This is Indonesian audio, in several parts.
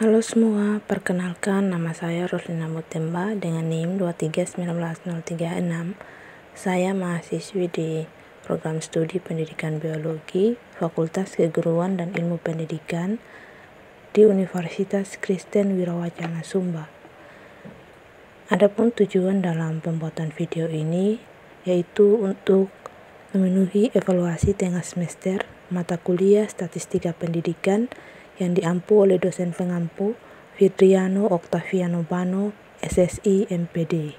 Halo semua, perkenalkan nama saya Roslina Mutemba dengan NIM 23190336. Saya mahasiswi di program studi pendidikan biologi, Fakultas Keguruan dan Ilmu Pendidikan di Universitas Kristen Wirawacana Sumba. Adapun tujuan dalam pembuatan video ini yaitu untuk memenuhi evaluasi tengah semester mata kuliah Statistika Pendidikan yang diampu oleh dosen pengampu Fidriano Octaviano Bano, SSI MPD.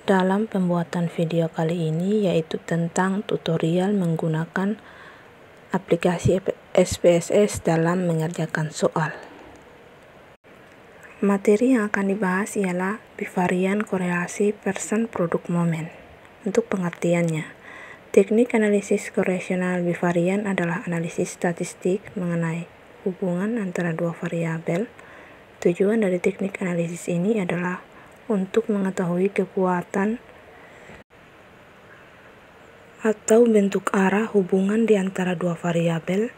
Dalam pembuatan video kali ini yaitu tentang tutorial menggunakan aplikasi SPSS dalam mengerjakan soal. Materi yang akan dibahas ialah bivarian korelasi person produk momen. Untuk pengertiannya, teknik analisis korelasional bivarian adalah analisis statistik mengenai hubungan antara dua variabel. Tujuan dari teknik analisis ini adalah untuk mengetahui kekuatan atau bentuk arah hubungan di antara dua variabel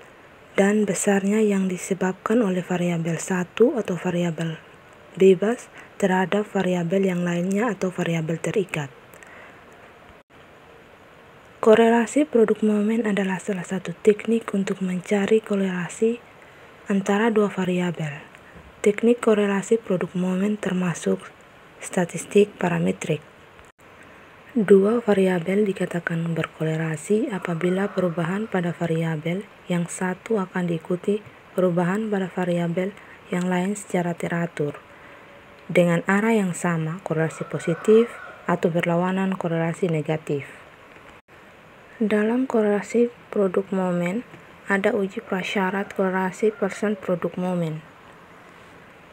dan besarnya yang disebabkan oleh variabel satu atau variabel bebas terhadap variabel yang lainnya atau variabel terikat. Korelasi produk momen adalah salah satu teknik untuk mencari korelasi antara dua variabel. Teknik korelasi produk momen termasuk statistik parametrik. Dua variabel dikatakan berkorelasi apabila perubahan pada variabel yang satu akan diikuti perubahan pada variabel yang lain secara teratur dengan arah yang sama, korelasi positif, atau berlawanan korelasi negatif. Dalam korelasi produk momen, ada uji prasyarat korelasi person produk momen.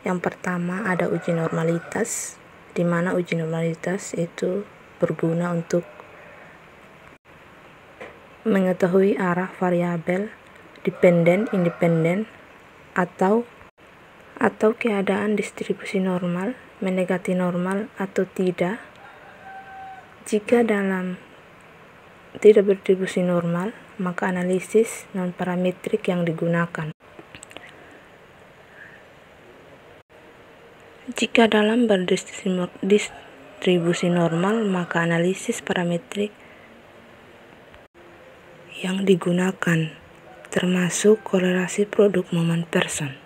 Yang pertama ada uji normalitas, di mana uji normalitas itu berguna untuk mengetahui arah variabel dependen, independen, atau keadaan distribusi normal, mendekati normal atau tidak. Jika dalam tidak berdistribusi normal, maka analisis non-parametrik yang digunakan. Jika dalam berdistribusi normal, maka analisis parametrik yang digunakan termasuk korelasi produk momen person.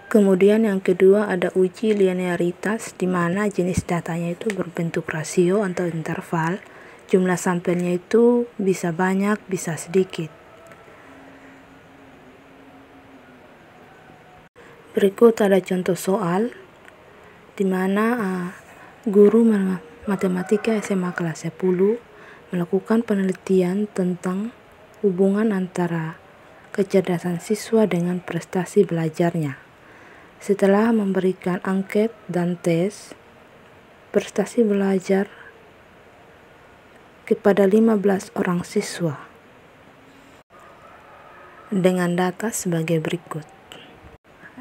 Kemudian yang kedua ada uji linearitas, di mana jenis datanya itu berbentuk rasio atau interval. Jumlah sampelnya itu bisa banyak, bisa sedikit. Berikut ada contoh soal di mana guru matematika SMA kelas 10 melakukan penelitian tentang hubungan antara kecerdasan siswa dengan prestasi belajarnya. Setelah memberikan angket dan tes prestasi belajar kepada 15 orang siswa dengan data sebagai berikut.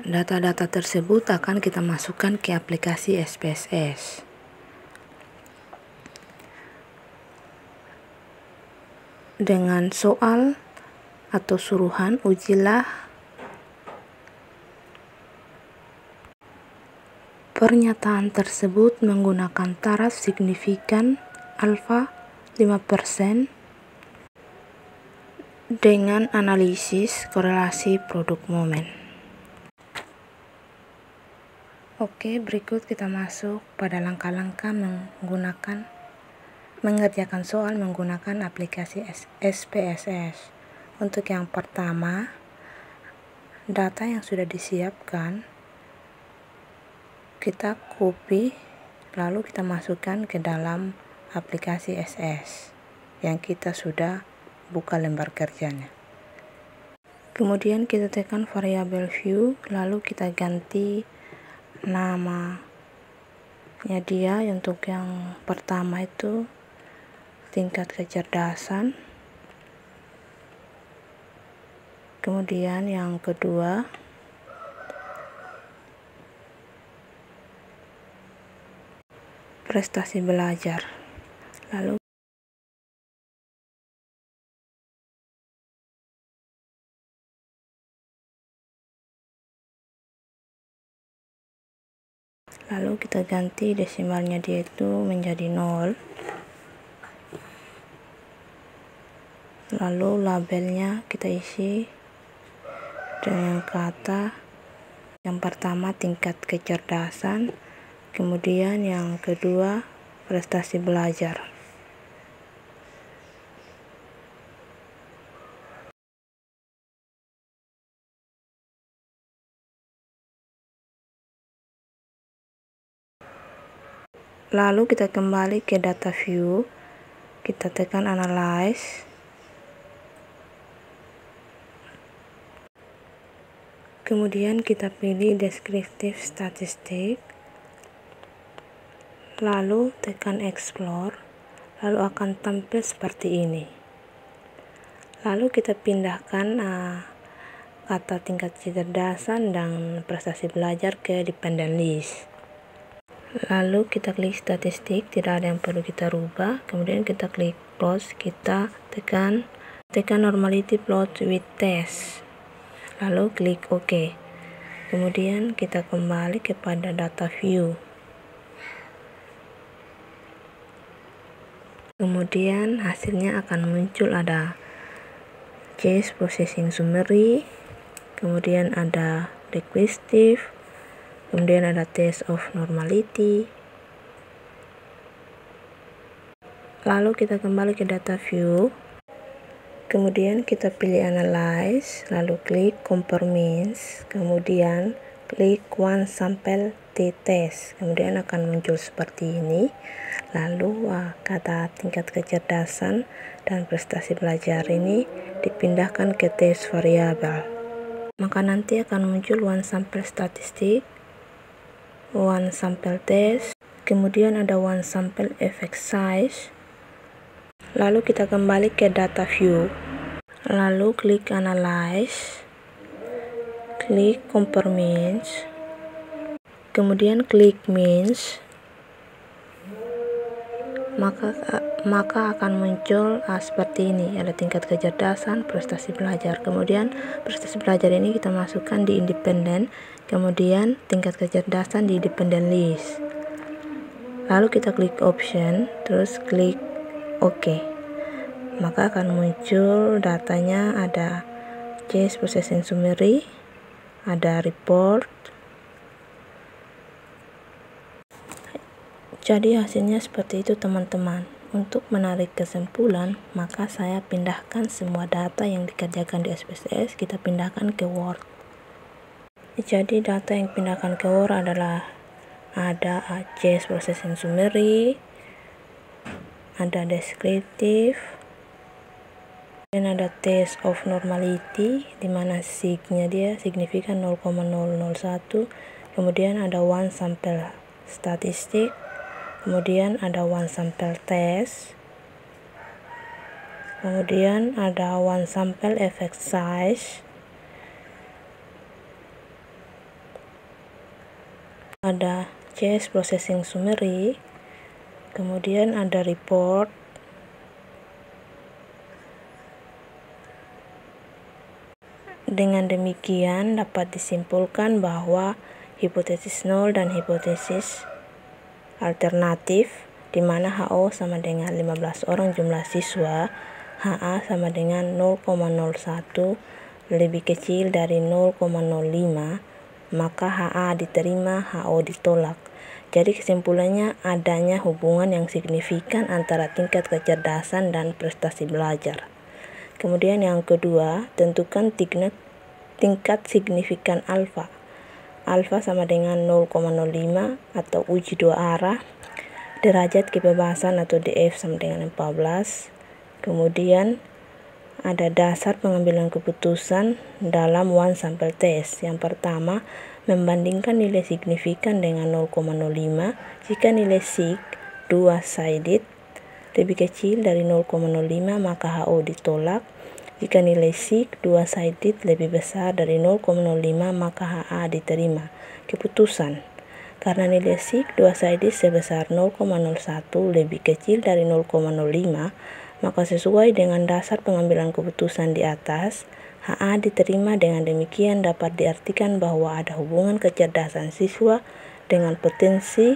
Data-data tersebut akan kita masukkan ke aplikasi SPSS. Dengan soal atau suruhan, ujilah pernyataan tersebut menggunakan taraf signifikan alfa 5% dengan analisis korelasi produk momen. Oke, berikut kita masuk pada langkah-langkah mengerjakan soal menggunakan aplikasi SPSS. Untuk yang pertama, data yang sudah disiapkan kita copy lalu kita masukkan ke dalam aplikasi SS yang kita sudah buka lembar kerjanya. Kemudian kita tekan variabel view, lalu kita ganti namanya dia. Untuk yang pertama itu tingkat kecerdasan, kemudian yang kedua prestasi belajar, lalu Lalu kita ganti desimalnya dia itu menjadi 0. Lalu labelnya kita isi dengan kata yang pertama tingkat kecerdasan, kemudian yang kedua prestasi belajar. Lalu kita kembali ke data view, kita tekan analyze, kemudian kita pilih descriptive statistik, lalu tekan explore, lalu akan tampil seperti ini. Lalu kita pindahkan kata tingkat kecerdasan dan prestasi belajar ke dependent list. Lalu kita klik statistik, tidak ada yang perlu kita rubah. Kemudian kita klik close, kita tekan normality plot with test, lalu klik OK. Kemudian kita kembali kepada data view, kemudian hasilnya akan muncul ada case processing summary, kemudian ada requestive, kemudian ada test of normality. Lalu kita kembali ke data view, kemudian kita pilih analyze, lalu klik compare means, kemudian klik one sample t-test, kemudian akan muncul seperti ini. Lalu kata tingkat kecerdasan dan prestasi belajar ini dipindahkan ke test variabel, maka nanti akan muncul one sample statistik, one sample test, kemudian ada one sample effect size. Lalu kita kembali ke data view, lalu klik analyze, klik compare means, kemudian klik means, maka akan muncul seperti ini, ada tingkat kecerdasan, prestasi belajar. Kemudian prestasi belajar ini kita masukkan di independen, kemudian tingkat kecerdasan di dependent list. Lalu kita klik option, terus klik OK, maka akan muncul datanya, ada case processing summary, ada report. Jadi hasilnya seperti itu teman-teman. Untuk menarik kesimpulan, maka saya pindahkan semua data yang dikerjakan di SPSS, kita pindahkan ke Word. Jadi data yang pindahkan ke Word adalah ada case processing summary, ada descriptive, dan ada test of normality, dimana sig-nya dia signifikan 0,001, kemudian ada one sample statistik, kemudian ada one sample test, kemudian ada one sample effect size, ada case processing summary, kemudian ada report, dengan demikian dapat disimpulkan bahwa hipotesis nol dan hipotesis alternatif, di mana HO sama dengan 15 orang jumlah siswa, HA sama dengan 0,01 lebih kecil dari 0,05, maka HA diterima, HO ditolak. Jadi kesimpulannya adanya hubungan yang signifikan antara tingkat kecerdasan dan prestasi belajar. Kemudian yang kedua, tentukan tingkat signifikan alfa. Alfa sama dengan 0,05 atau uji dua arah, derajat kebebasan atau DF sama dengan 14. Kemudian ada dasar pengambilan keputusan dalam one sample test. Yang pertama, membandingkan nilai signifikan dengan 0,05. Jika nilai sig dua-sided lebih kecil dari 0,05, maka HO ditolak. Jika nilai sig dua-sided lebih besar dari 0,05, maka HA diterima. Keputusan: karena nilai sig dua-sided sebesar 0,01 lebih kecil dari 0,05, maka sesuai dengan dasar pengambilan keputusan di atas, HA diterima. Dengan demikian dapat diartikan bahwa ada hubungan kecerdasan siswa dengan potensi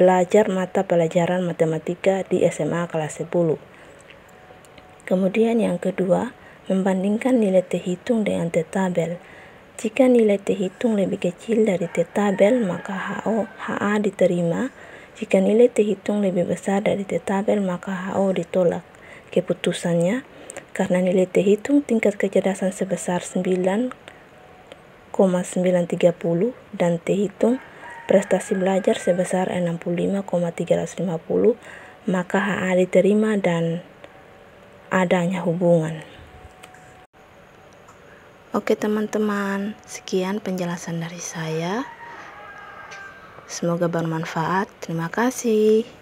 belajar mata pelajaran matematika di SMA kelas 10. Kemudian yang kedua, membandingkan nilai T hitung dengan T tabel. Jika nilai T hitung lebih kecil dari T tabel, maka HA diterima. Jika nilai T hitung lebih besar dari T tabel, maka HO ditolak. Keputusannya, karena nilai T hitung tingkat kecerdasan sebesar 9,930 dan T hitung prestasi belajar sebesar 65,350, maka HA diterima dan adanya hubungan. Oke teman-teman, sekian penjelasan dari saya. Semoga bermanfaat. Terima kasih.